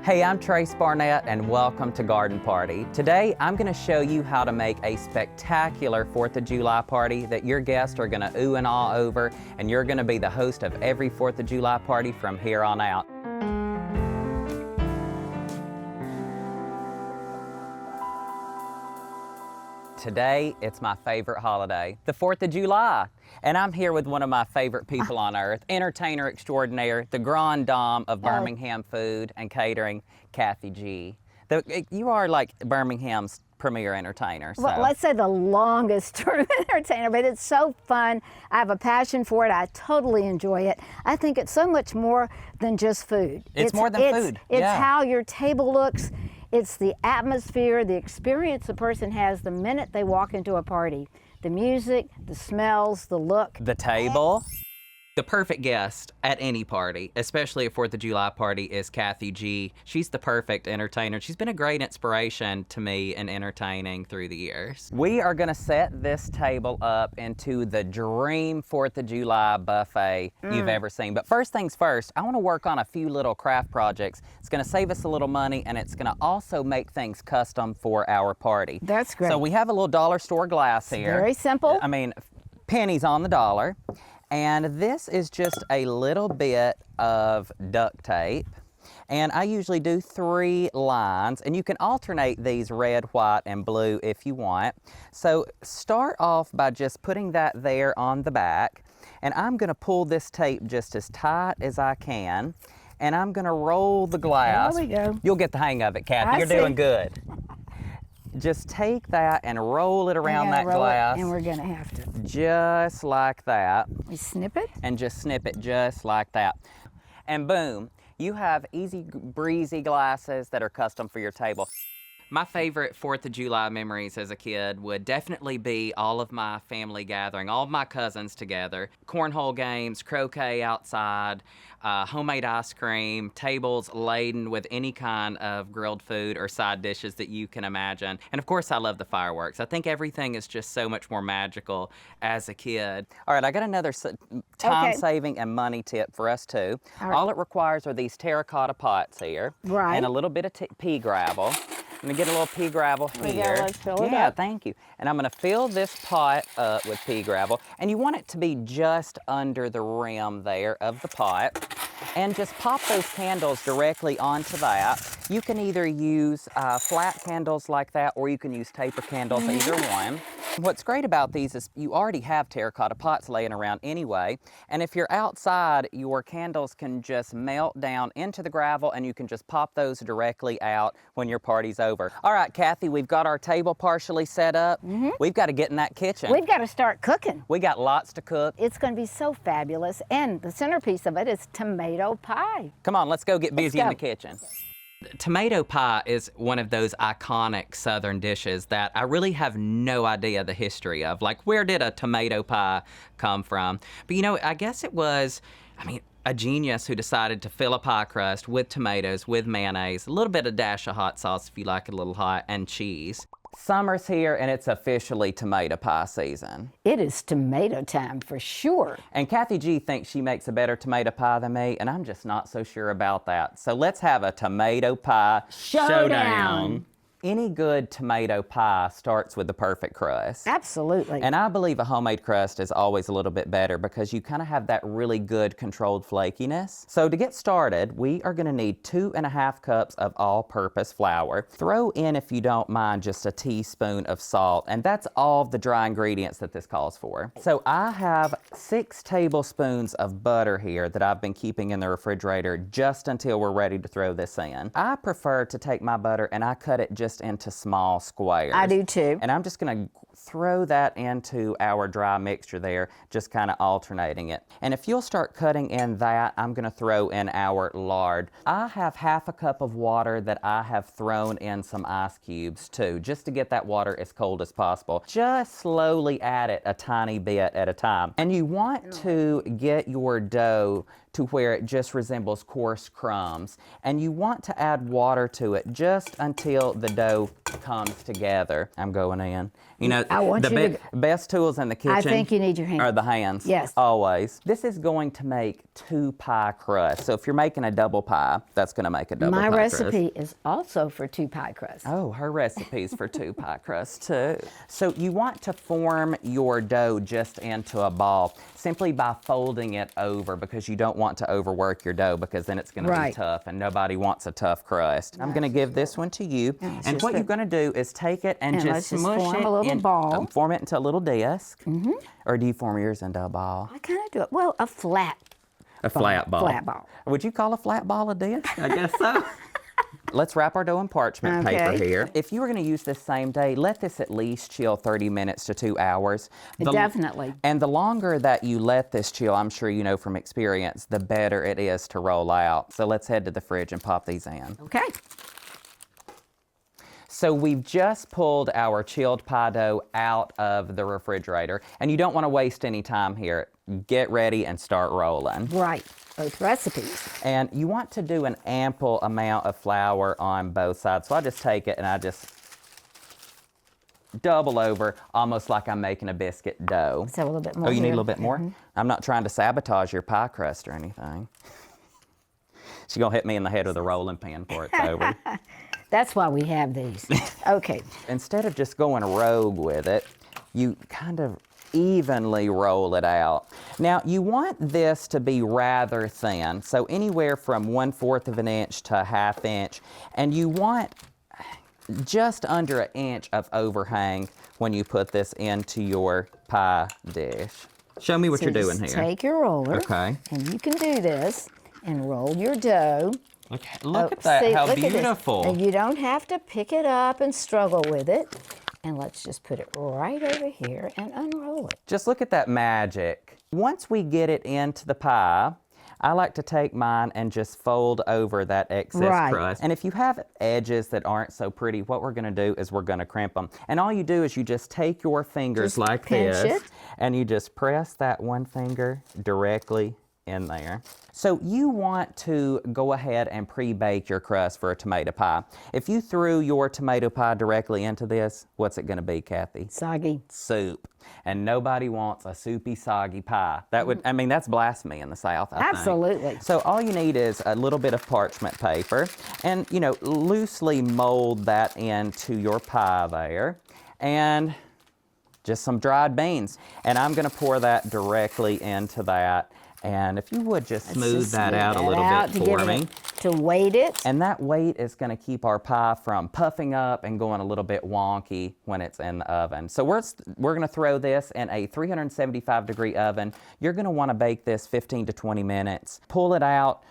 Hey, I'm Trace Barnett and welcome to Garden Party. Today, I'm gonna show you how to make a spectacular 4th of July party that your guests are gonna ooh and ah over, and you're gonna be the host of every 4th of July party from here on out. Today, it's my favorite holiday, the 4th of July. And I'm here with one of my favorite people on earth, entertainer extraordinaire, the grand dame of Birmingham food and catering, Kathy G. You are like Birmingham's premier entertainer. So. Well, let's say the longest term entertainer, but it's so fun. I have a passion for it. I totally enjoy it. I think it's so much more than just food. It's more than food. It's how your table looks. It's the atmosphere, the experience the person has the minute they walk into a party. The music, the smells, the look. The table. The perfect guest at any party, especially a 4th of July party, is Kathy G. She's the perfect entertainer. She's been a great inspiration to me in entertaining through the years. We are gonna set this table up into the dream 4th of July buffet you've ever seen. But first things first, I wanna work on a few little craft projects. It's gonna save us a little money, and it's gonna also make things custom for our party. That's great. So we have a little dollar store glass here. Very simple. I mean, pennies on the dollar. And this is just a little bit of duct tape. And I usually do 3 lines, and you can alternate these red, white, and blue if you want. So start off by just putting that there on the back. And I'm gonna pull this tape just as tight as I can. And I'm gonna roll the glass. There we go. You'll get the hang of it, Kathy. You're doing good. Just take that and roll it around that glass. And we're gonna have to. Just like that. We snip it? And just snip it just like that. And boom, you have easy breezy glasses that are custom for your table. My favorite 4th of July memories as a kid would definitely be all of my family gathering, all of my cousins together, cornhole games, croquet outside, homemade ice cream, tables laden with any kind of grilled food or side dishes that you can imagine. And of course, I love the fireworks. I think everything is just so much more magical as a kid. All right, I got another time-saving and money tip for us too. All it requires are these terracotta pots here. Right. And a little bit of pea gravel. I'm gonna get a little pea gravel here. Let's fill it up. Yeah, thank you. And I'm gonna fill this pot up with pea gravel. And you want it to be just under the rim there of the pot. And just pop those candles directly onto that. You can either use flat candles like that, or you can use taper candles, either one. What's great about these is you already have terracotta pots laying around anyway. And if you're outside, your candles can just melt down into the gravel, and you can just pop those directly out when your party's over. All right, Kathy, we've got our table partially set up. We've got to get in that kitchen. We've got to start cooking. We got lots to cook. It's going to be so fabulous. And the centerpiece of it is tomato pie. Come on, let's go get busy in the kitchen. Tomato pie is one of those iconic Southern dishes that I really have no idea the history of. Like, where did a tomato pie come from? But you know, I guess it was, a genius who decided to fill a pie crust with tomatoes, with mayonnaise, a little bit of dash of hot sauce if you like it a little hot, and cheese. Summer's here, and it's officially tomato pie season. It is tomato time for sure. And Kathy G thinks she makes a better tomato pie than me, and I'm just not so sure about that. So let's have a tomato pie showdown. Any good tomato pie starts with the perfect crust. Absolutely. And I believe a homemade crust is always a little bit better because you kind of have that really good controlled flakiness. So to get started, we are gonna need 2½ cups of all-purpose flour. Throw in, if you don't mind, just a teaspoon of salt, and that's all the dry ingredients that this calls for. So I have 6 tablespoons of butter here that I've been keeping in the refrigerator just until we're ready to throw this in. I prefer to take my butter and I cut it just into small squares. I do too. And I'm just gonna throw that into our dry mixture there, just kind of alternating it. And if you'll start cutting in that, I'm gonna throw in our lard. I have 1/2 cup of water that I have thrown in some ice cubes too, just to get that water as cold as possible. Just slowly add it a tiny bit at a time. And you want to get your dough to where it just resembles coarse crumbs. And you want to add water to it just until the dough comes together. I'm going in. You know, I want the you to. best tools in the kitchen I think you need your hands. are the hands. Yes. Always. This is going to make 2 pie crusts. So if you're making a double pie, that's going to make a double My pie crust. recipe is also for 2 pie crusts. Oh, her recipe's for 2 pie crusts too. So you want to form your dough just into a ball simply by folding it over, because you don't want to overwork your dough, because then it's going to be tough, and nobody wants a tough crust. I'm going to give this one to you, and what you're going to do is take it and just smush form it a little ball. form it into a little disc. Or do you form yours into a ball? I kind of do it. Well, a flat. Flat ball. Flat ball. Would you call a flat ball a disc? I guess so. Let's wrap our dough in parchment paper here. If you were going to use this same day, let this at least chill 30 minutes to 2 hours. Definitely. And the longer that you let this chill, I'm sure you know from experience, the better it is to roll out. So let's head to the fridge and pop these in. Okay. So we've just pulled our chilled pie dough out of the refrigerator, and you don't want to waste any time here. Get ready and start rolling. Right, both recipes. And you want to do an ample amount of flour on both sides. So I just take it and I just double over, almost like I'm making a biscuit dough. Let's have a little bit more. Oh, you need a here. little bit more? I'm not trying to sabotage your pie crust or anything. She's gonna hit me in the head with a rolling pin before it's over. That's why we have these. Okay. Instead of just going rogue with it, you kind of evenly roll it out. Now, you want this to be rather thin, so anywhere from 1/4 of an inch to 1/2 inch, and you want just under an inch of overhang when you put this into your pie dish. Show me what you're doing just here. Take your roller. Okay. And you can do this and roll your dough. Look at that, how look at this. beautiful. And you don't have to pick it up and struggle with it. And let's just put it right over here and unroll it. Just look at that magic. Once we get it into the pie, I like to take mine and just fold over that excess crust. And if you have edges that aren't so pretty, what we're gonna do is we're gonna crimp them. And all you do is you just take your fingers Just like pinch this, it. and you just press that one finger directly in there. So you want to go ahead and pre-bake your crust for a tomato pie. If you threw your tomato pie directly into this, what's it gonna be, Kathy? Soggy. Soup. And nobody wants a soupy, soggy pie. That would, I mean, that's blasphemy in the South, I think. Absolutely. So all you need is a little bit of parchment paper and, you know, loosely mold that into your pie there. And just some dried beans. And I'm gonna pour that directly into that. And if you would just smooth that out a little bit for me. To weight it. And that weight is going to keep our pie from puffing up and going a little bit wonky when it's in the oven. So we're going to throw this in a 375-degree oven. You're going to want to bake this 15 to 20 minutes. Pull it out,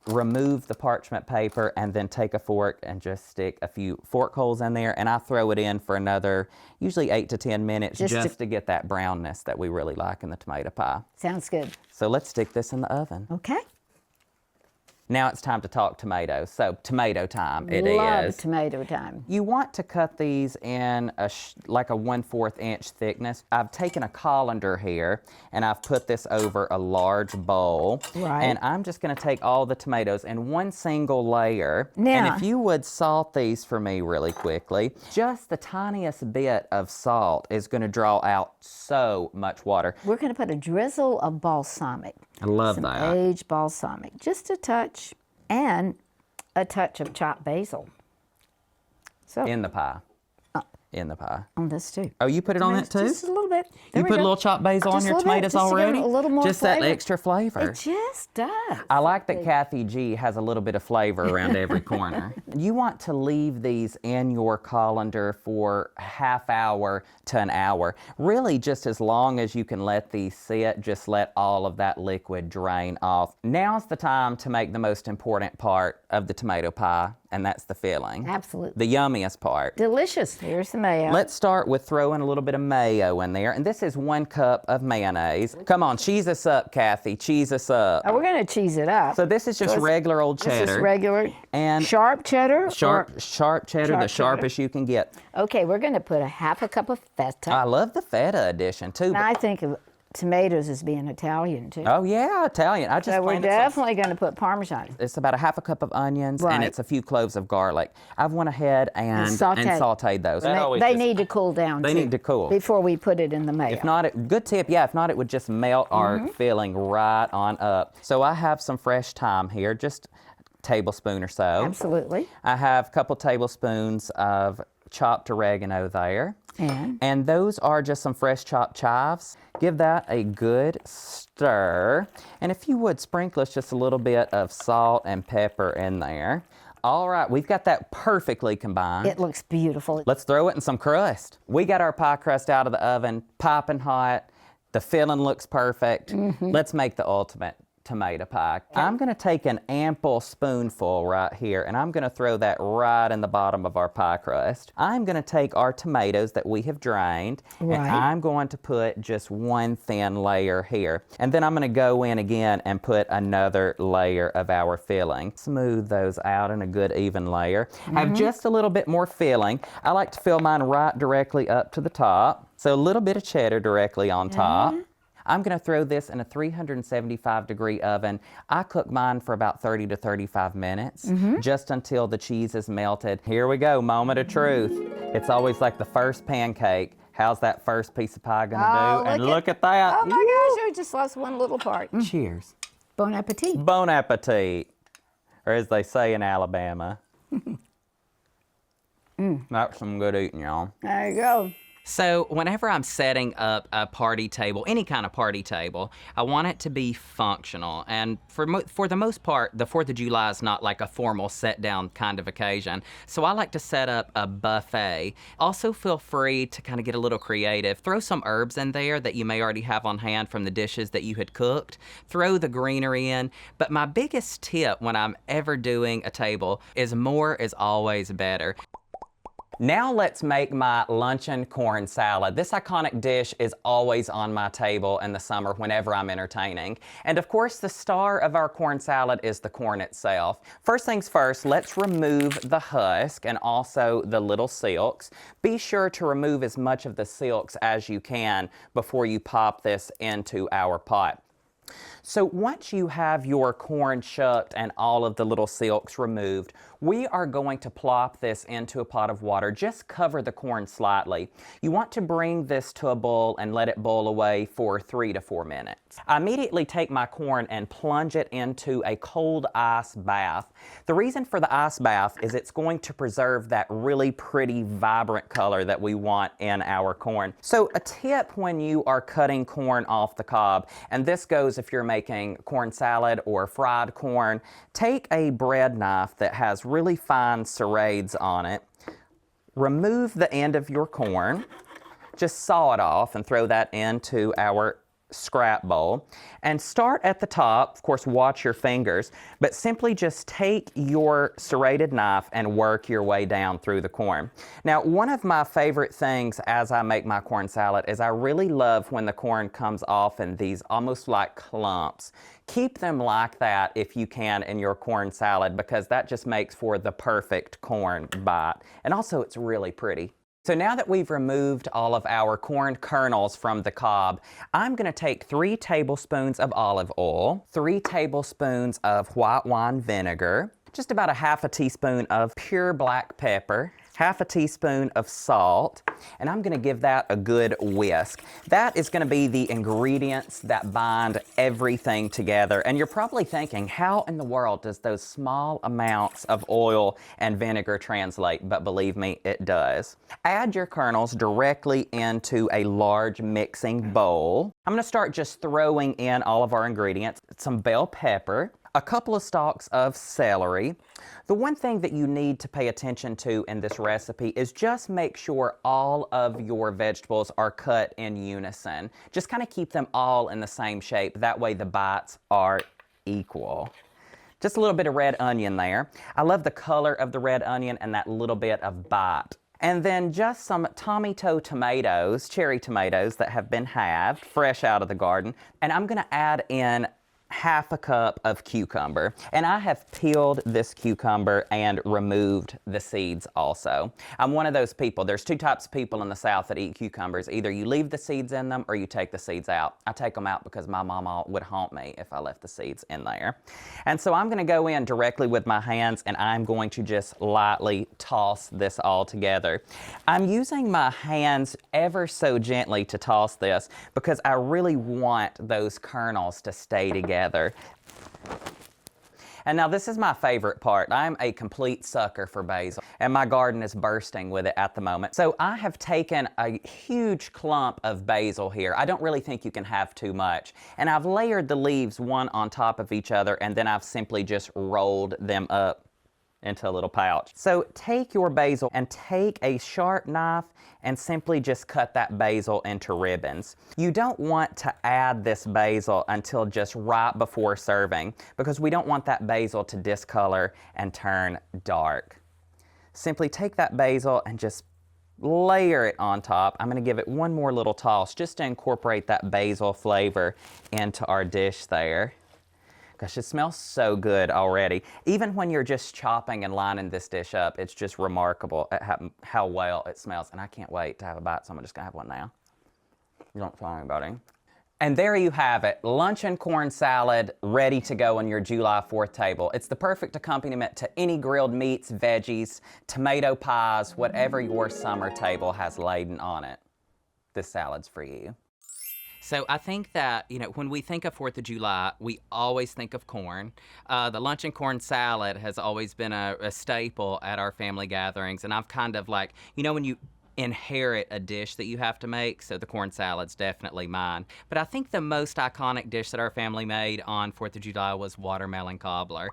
remove the parchment paper, and then take a fork and just stick a few fork holes in there. And I throw it in for another, usually 8 to 10 minutes, just to get that brownness that we really like in the tomato pie. Sounds good. So let's stick this in the oven. Okay. Now it's time to talk tomatoes. So tomato time it Love is. tomato time. You want to cut these in like a 1/4 inch thickness. I've taken a colander here and I've put this over a large bowl. Right. And I'm just going to take all the tomatoes in one single layer. Now, and if you would salt these for me really quickly, just the tiniest bit of salt is going to draw out so much water. we're going to put a drizzle of balsamic. I love Some that. aged balsamic. Just a touch. And a touch of chopped basil. So In the pie. In the pie. on this too. Oh, you put it on it too? Just a little bit. You There we put a go. little chopped basil on Just a your little bit, tomatoes just to give it already? a little more Just that flavor. extra flavor. It just does. I like that Kathy G has a little bit of flavor around every corner. You want to leave these in your colander for half hour to an hour. Really just as long as you can let these sit, just let all of that liquid drain off. Now's the time to make the most important part of the tomato pie, and that's the filling. Absolutely. The yummiest part. Delicious. Here's the mayo. Let's start with throwing a little bit of mayo in there, and this is 1 cup of mayonnaise. Come on, cheese us up, Kathy, cheese us up. Oh, we're going to cheese it up. So this is just regular old cheddar. This is regular. And sharp cheddar? Sharp cheddar, the sharpest you can get. Okay, we're going to put a 1/2 cup of feta. I love the feta edition too. Now I think tomatoes as being Italian too. Oh yeah, Italian. I just So we're planted some. definitely going to put Parmesan. It's about a half a cup of onions Right. and it's a few cloves of garlic. I've went ahead and sauteed those. They need to cool down. They too, need to cool. before we put it in the mayo. If not, good tip, yeah, if not, it would just melt our filling right on up. So I have some fresh thyme here, just a tablespoon or so. Absolutely. I have a couple tablespoons of chopped oregano there. And those are just some fresh chopped chives. Give that a good stir. And if you would, sprinkle us just a little bit of salt and pepper in there. All right, we've got that perfectly combined. It looks beautiful. Let's throw it in some crust. We got our pie crust out of the oven, piping hot. The filling looks perfect. Let's make the ultimate tomato pie. I'm gonna take an ample spoonful right here and I'm gonna throw that right in the bottom of our pie crust. I'm gonna take our tomatoes that we have drained and I'm going to put just one thin layer here. And then I'm gonna go in again and put another layer of our filling. Smooth those out in a good even layer. Have just a little bit more filling. I like to fill mine right directly up to the top. So a little bit of cheddar directly on top. I'm going to throw this in a 375-degree oven. I cook mine for about 30 to 35 minutes, just until the cheese is melted. Here we go, moment of truth. It's always like the first pancake. How's that first piece of pie going to do? And look at that. Oh my gosh, I just lost one little part. Cheers. Bon appetit. Bon appetit. Or as they say in Alabama. That's some good eating, y'all. There you go. So whenever I'm setting up a party table, any kind of party table, I want it to be functional. And for the most part, the 4th of July is not like a formal set-down kind of occasion. So I like to set up a buffet. Also feel free to kind of get a little creative. Throw some herbs in there that you may already have on hand from the dishes that you had cooked. Throw the greenery in. But my biggest tip when I'm ever doing a table is more is always better. Now let's make my luncheon corn salad. This iconic dish is always on my table in the summer whenever I'm entertaining. And of course, the star of our corn salad is the corn itself. First things first, let's remove the husk and also the little silks. Be sure to remove as much of the silks as you can before you pop this into our pot. So once you have your corn shucked and all of the little silks removed, we are going to plop this into a pot of water. Just cover the corn slightly. You want to bring this to a boil and let it boil away for 3 to 4 minutes. I immediately take my corn and plunge it into a cold ice bath. The reason for the ice bath is it's going to preserve that really pretty, vibrant color that we want in our corn. So a tip when you are cutting corn off the cob, and this goes if you're making corn salad or fried corn, take a bread knife that has really fine serrades on it. Remove the end of your corn, just saw it off and throw that into our scrap bowl. And start at the top, of course watch your fingers, but simply just take your serrated knife and work your way down through the corn. Now one of my favorite things as I make my corn salad is I really love when the corn comes off in these almost like clumps. Keep them like that if you can in your corn salad because that just makes for the perfect corn bite. And also it's really pretty. So now that we've removed all of our corn kernels from the cob, I'm going to take 3 tablespoons of olive oil, 3 tablespoons of white wine vinegar, just about a half a teaspoon of pure black pepper, half a teaspoon of salt, and I'm going to give that a good whisk. That is going to be the ingredients that bind everything together. And you're probably thinking, how in the world does those small amounts of oil and vinegar translate? But believe me, it does. Add your kernels directly into a large mixing bowl. I'm going to start just throwing in all of our ingredients. Some bell pepper, a couple of stalks of celery. The one thing that you need to pay attention to in this recipe is just make sure all of your vegetables are cut in unison. Just kind of keep them all in the same shape. That way the bites are equal. Just a little bit of red onion there. I love the color of the red onion and that little bit of bite. And then just some tomato tomatoes, cherry tomatoes that have been halved, fresh out of the garden. And I'm gonna add in half a cup of cucumber. And I have peeled this cucumber and removed the seeds also. I'm one of those people. There's two types of people in the South that eat cucumbers. Either you leave the seeds in them or you take the seeds out. I take them out because my mama would haunt me if I left the seeds in there. And so I'm gonna go in directly with my hands and I'm going to just lightly toss this all together. I'm using my hands ever so gently to toss this because I really want those kernels to stay together. And now this is my favorite part. I'm a complete sucker for basil, and my garden is bursting with it at the moment. So I have taken a huge clump of basil here. I don't really think you can have too much. And I've layered the leaves one on top of each other, and then I've simply just rolled them up into a little pouch. So take your basil and take a sharp knife and simply just cut that basil into ribbons. You don't want to add this basil until just right before serving because we don't want that basil to discolor and turn dark. Simply take that basil and just layer it on top. I'm going to give it one more little toss just to incorporate that basil flavor into our dish there. Gosh, it smells so good already. Even when you're just chopping and lining this dish up, it's just remarkable at how well it smells. And I can't wait to have a bite, so I'm just gonna have one now. You don't tell anybody. And there you have it, luncheon corn salad ready to go on your July 4th table. It's the perfect accompaniment to any grilled meats, veggies, tomato pies, whatever your summer table has laden on it. This salad's for you. So I think that, you know, when we think of 4th of July, we always think of corn. The luncheon corn salad has always been a staple at our family gatherings. And I've kind of like, you know, when you inherit a dish that you have to make, so the corn salad's definitely mine. But I think the most iconic dish that our family made on 4th of July was watermelon cobbler.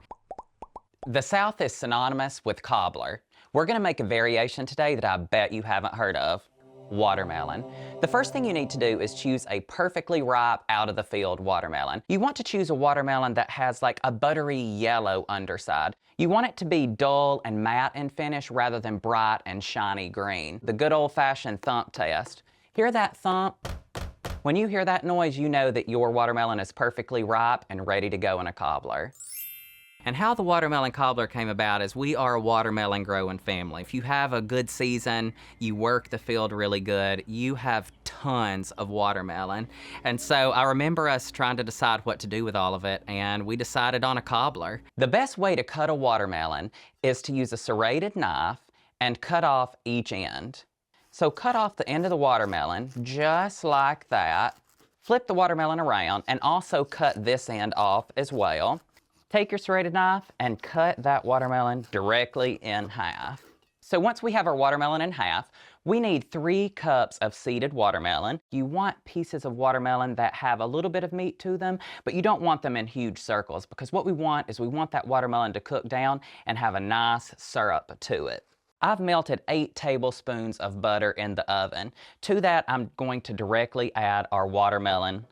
The South is synonymous with cobbler. We're gonna make a variation today that I bet you haven't heard of. Watermelon. The first thing you need to do is choose a perfectly ripe, out-of-the-field watermelon. You want to choose a watermelon that has like a buttery yellow underside. You want it to be dull and matte in finish rather than bright and shiny green. The good old-fashioned thump test. Hear that thump? When you hear that noise, you know that your watermelon is perfectly ripe and ready to go in a cobbler. And how the watermelon cobbler came about is we are a watermelon growing family. If you have a good season, you work the field really good, you have tons of watermelon. And so I remember us trying to decide what to do with all of it, and we decided on a cobbler. The best way to cut a watermelon is to use a serrated knife and cut off each end. So cut off the end of the watermelon just like that. Flip the watermelon around and also cut this end off as well. Take your serrated knife and cut that watermelon directly in half. So once we have our watermelon in half, we need 3 cups of seeded watermelon. You want pieces of watermelon that have a little bit of meat to them, but you don't want them in huge circles because what we want is we want that watermelon to cook down and have a nice syrup to it. I've melted 8 tablespoons of butter in the oven. To that, I'm going to directly add our watermelon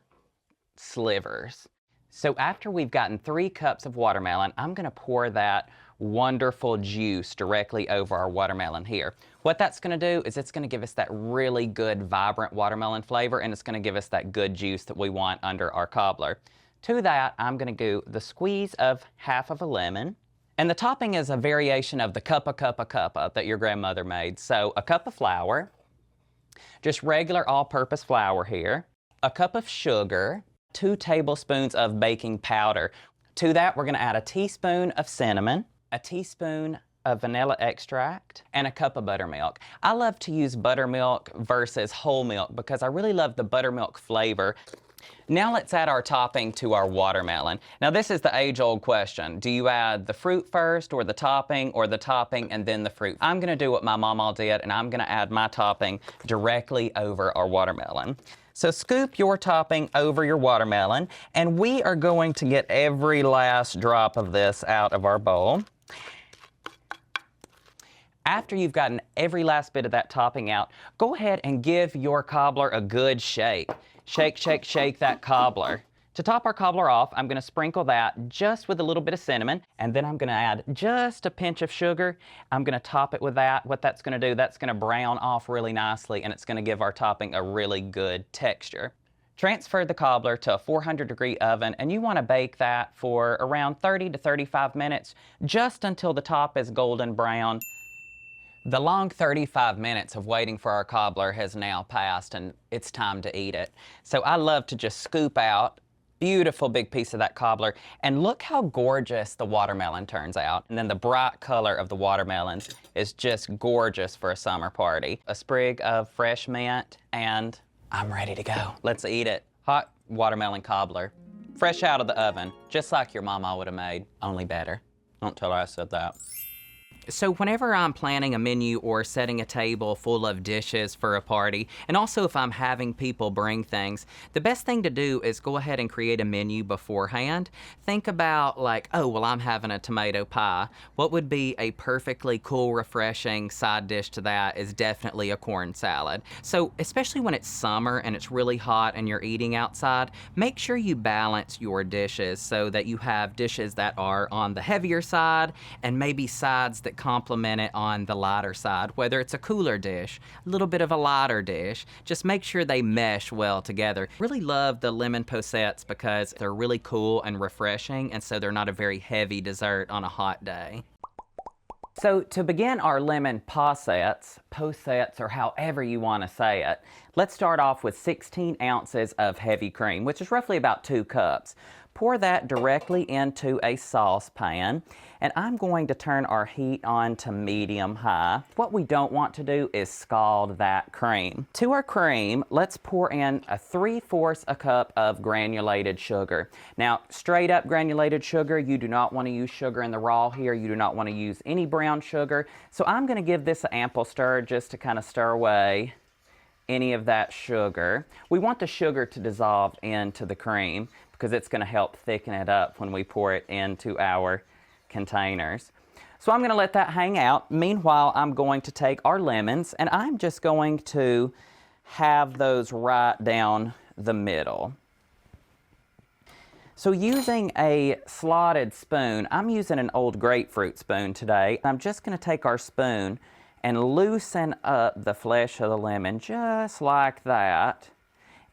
slivers. So after we've gotten 3 cups of watermelon, I'm gonna pour that wonderful juice directly over our watermelon here. What that's gonna do is it's gonna give us that really good, vibrant watermelon flavor, and it's gonna give us that good juice that we want under our cobbler. To that, I'm gonna do the squeeze of half of a lemon. And the topping is a variation of the cuppa that your grandmother made. So a cup of flour, just regular all-purpose flour here, a cup of sugar, 2 tablespoons of baking powder. To that, we're gonna add a teaspoon of cinnamon, a teaspoon of vanilla extract, and a cup of buttermilk. I love to use buttermilk versus whole milk because I really love the buttermilk flavor. Now let's add our topping to our watermelon. Now this is the age-old question. Do you add the fruit first or the topping and then the fruit? I'm gonna do what my mama did and I'm gonna add my topping directly over our watermelon. So scoop your topping over your watermelon, and we are going to get every last drop of this out of our bowl. After you've gotten every last bit of that topping out, go ahead and give your cobbler a good shake. Shake, shake, shake that cobbler. To top our cobbler off, I'm gonna sprinkle that just with a little bit of cinnamon, and then I'm gonna add just a pinch of sugar. I'm gonna top it with that. What that's gonna do, that's gonna brown off really nicely, and it's gonna give our topping a really good texture. Transfer the cobbler to a 400-degree oven, and you want to bake that for around 30 to 35 minutes, just until the top is golden brown. The long 35 minutes of waiting for our cobbler has now passed, and it's time to eat it. So I love to just scoop out beautiful big piece of that cobbler, and look how gorgeous the watermelon turns out. And then the bright color of the watermelon is just gorgeous for a summer party. A sprig of fresh mint, and I'm ready to go. Let's eat it. Hot watermelon cobbler, fresh out of the oven, just like your mama would have made, only better. Don't tell her I said that. So whenever I'm planning a menu or setting a table full of dishes for a party, and also if I'm having people bring things, the best thing to do is go ahead and create a menu beforehand. Think about like, oh, well, I'm having a tomato pie. What would be a perfectly cool, refreshing side dish to that is definitely a corn salad. So especially when it's summer and it's really hot and you're eating outside, make sure you balance your dishes so that you have dishes that are on the heavier side and maybe sides that complement it on the lighter side, whether it's a cooler dish, a little bit of a lighter dish. Just make sure they mesh well together. Really love the lemon poussettes because they're really cool and refreshing, and so they're not a very heavy dessert on a hot day. So to begin our lemon poussettes, or however you want to say it, let's start off with 16 ounces of heavy cream, which is roughly about 2 cups. Pour that directly into a saucepan, and I'm going to turn our heat on to medium-high. What we don't want to do is scald that cream. To our cream, let's pour in a 3/4 a cup of granulated sugar. Now, straight up granulated sugar, you do not want to use sugar in the raw here. You do not want to use any brown sugar. So I'm going to give this an ample stir just to kind of stir away any of that sugar. We want the sugar to dissolve into the cream because it's going to help thicken it up when we pour it into our containers. So I'm going to let that hang out. Meanwhile, I'm going to take our lemons, and I'm just going to have those right down the middle. So using a slotted spoon, I'm using an old grapefruit spoon today. I'm just going to take our spoon and loosen up the flesh of the lemon just like that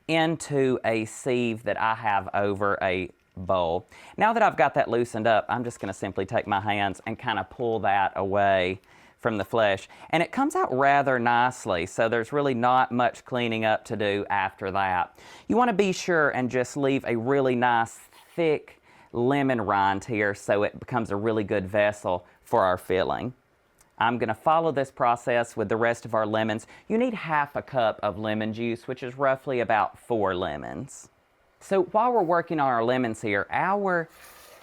into a sieve that I have over a bowl. Now that I've got that loosened up, I'm just going to simply take my hands and kind of pull that away from the flesh. And it comes out rather nicely, so there's really not much cleaning up to do after that. You want to be sure and just leave a really nice thick lemon rind here so it becomes a really good vessel for our filling. I'm going to follow this process with the rest of our lemons. You need 1/2 cup of lemon juice, which is roughly about 4 lemons. So while we're working on our lemons here, our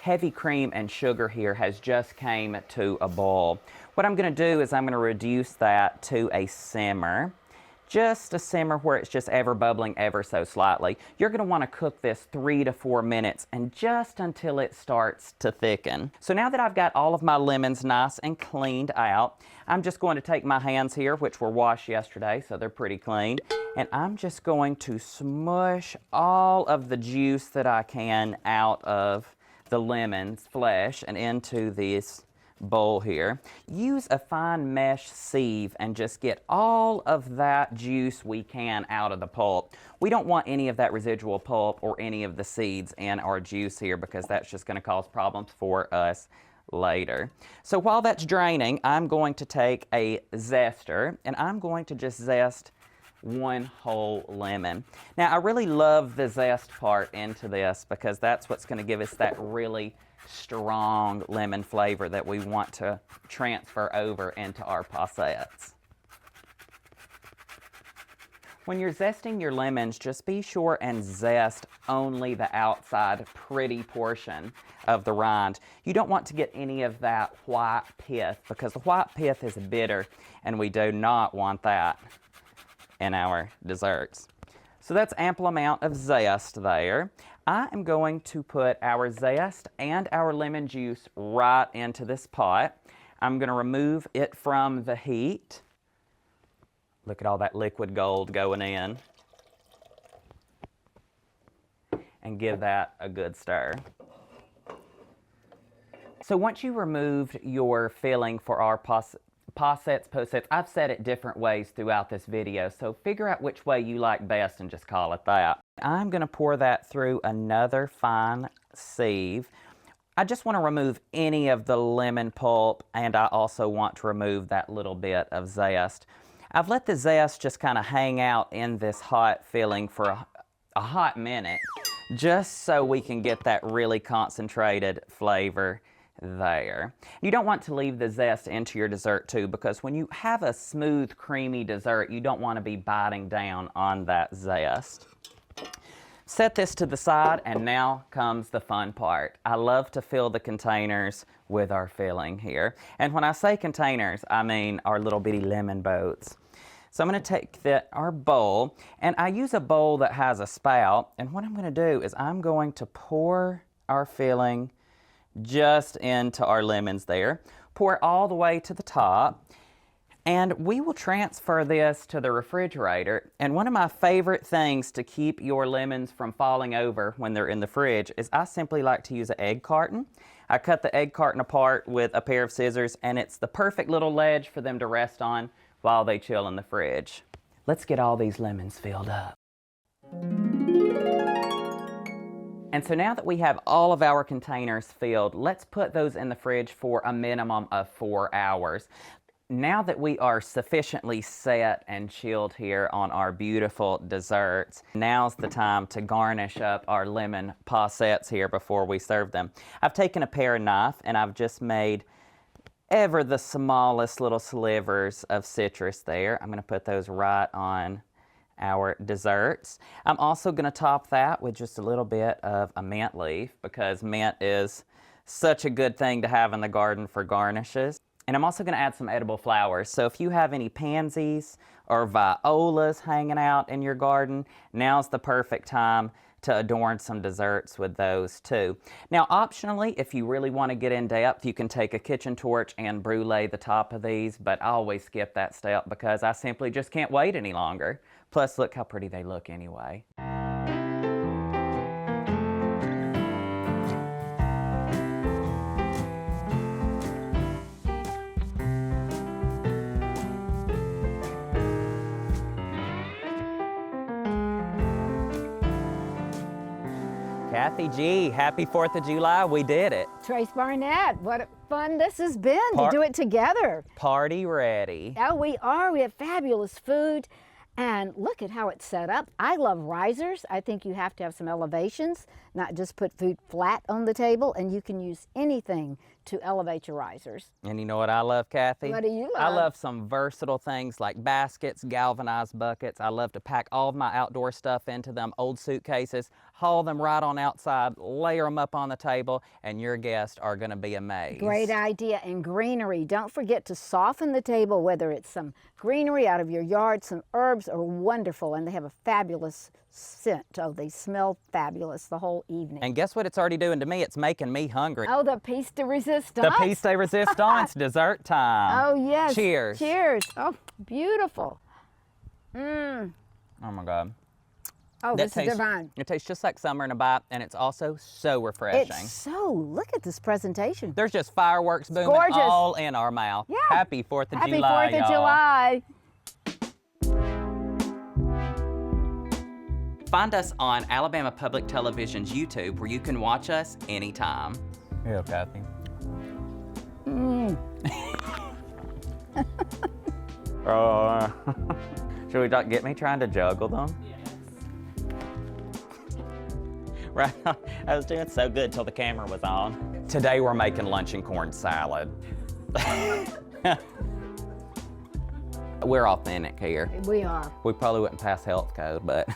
heavy cream and sugar here has just came to a boil. What I'm going to do is I'm going to reduce that to a simmer. Just a simmer where it's just ever bubbling ever so slightly. You're going to want to cook this 3 to 4 minutes and just until it starts to thicken. So now that I've got all of my lemons nice and cleaned out, I'm just going to take my hands here, which were washed yesterday, so they're pretty clean, and I'm just going to smush all of the juice that I can out of the lemon's flesh and into this bowl here. Use a fine mesh sieve and just get all of that juice we can out of the pulp. We don't want any of that residual pulp or any of the seeds in our juice here because that's just going to cause problems for us later. So while that's draining, I'm going to take a zester and I'm going to just zest 1 whole lemon. Now I really love the zest part into this because that's what's going to give us that really strong lemon flavor that we want to transfer over into our poussettes. When you're zesting your lemons, just be sure and zest only the outside pretty portion of the rind. You don't want to get any of that white pith because the white pith is bitter and we do not want that in our desserts. So that's ample amount of zest there. I am going to put our zest and our lemon juice right into this pot. I'm going to remove it from the heat. Look at all that liquid gold going in. And give that a good stir. So once you removed your filling for our Possets, possets. I've said it different ways throughout this video, so figure out which way you like best and just call it that. I'm going to pour that through another fine sieve. I just want to remove any of the lemon pulp, and I also want to remove that little bit of zest. I've let the zest just kind of hang out in this hot filling for a hot minute, just so we can get that really concentrated flavor there. You don't want to leave the zest into your dessert too, because when you have a smooth, creamy dessert, you don't want to be biting down on that zest. Set this to the side, and now comes the fun part. I love to fill the containers with our filling here. And when I say containers, I mean our little bitty lemon boats. So I'm going to take our bowl, and I use a bowl that has a spout, and what I'm going to do is I'm going to pour our filling just into our lemons there. Pour it all the way to the top, and we will transfer this to the refrigerator. And one of my favorite things to keep your lemons from falling over when they're in the fridge is I simply like to use an egg carton. I cut the egg carton apart with a pair of scissors, and it's the perfect little ledge for them to rest on while they chill in the fridge. Let's get all these lemons filled up. And so now that we have all of our containers filled, let's put those in the fridge for a minimum of 4 hours. Now that we are sufficiently set and chilled here on our beautiful desserts, now's the time to garnish up our lemon possets here before we serve them. I've taken a pair knife and I've just made ever the smallest little slivers of citrus there. I'm going to put those right on our desserts. I'm also going to top that with just a little bit of a mint leaf, because mint is such a good thing to have in the garden for garnishes. And I'm also going to add some edible flowers. So if you have any pansies or violas hanging out in your garden, now's the perfect time to adorn some desserts with those too. Now optionally, if you really want to get in depth, you can take a kitchen torch and brulee the top of these, but I always skip that step because I simply just can't wait any longer. Plus, look how pretty they look anyway. Kathy G, happy 4th of July, we did it. Trace Barnett, what fun this has been to do it together. Party ready. Yeah, we are. We have fabulous food. And look at how it's set up. I love risers. I think you have to have some elevations, not just put food flat on the table, and you can use anything to elevate your risers. And you know what I love, Kathy? What do you love? I love some versatile things like baskets, galvanized buckets. I love to pack all of my outdoor stuff into them old suitcases, haul them right on outside, layer them up on the table, and your guests are going to be amazed. Great idea. And greenery. Don't forget to soften the table, whether it's some greenery out of your yard, some herbs are wonderful, and they have a fabulous scent. Oh, they smell fabulous the whole evening. And guess what it's already doing to me? It's making me hungry. Oh, the piece de resistance. The piece de resistance, dessert time. Oh, yes. Cheers. Cheers. Oh, beautiful. Oh, my God. Oh, That this tastes, is divine. It tastes just like summer in a bite, and it's also so refreshing. It's so, look at this presentation. There's just fireworks booming gorgeous. all in our mouth. Yeah. Happy 4th of Happy July, 4th of y'all. July. Find us on Alabama Public Television's YouTube, where you can watch us anytime. Yeah, Kathy. Should we not get me trying to juggle them? Yes. Right, I was doing so good till the camera was on. Today we're making luncheon corn salad. We're authentic here. We are. We probably wouldn't pass health code, but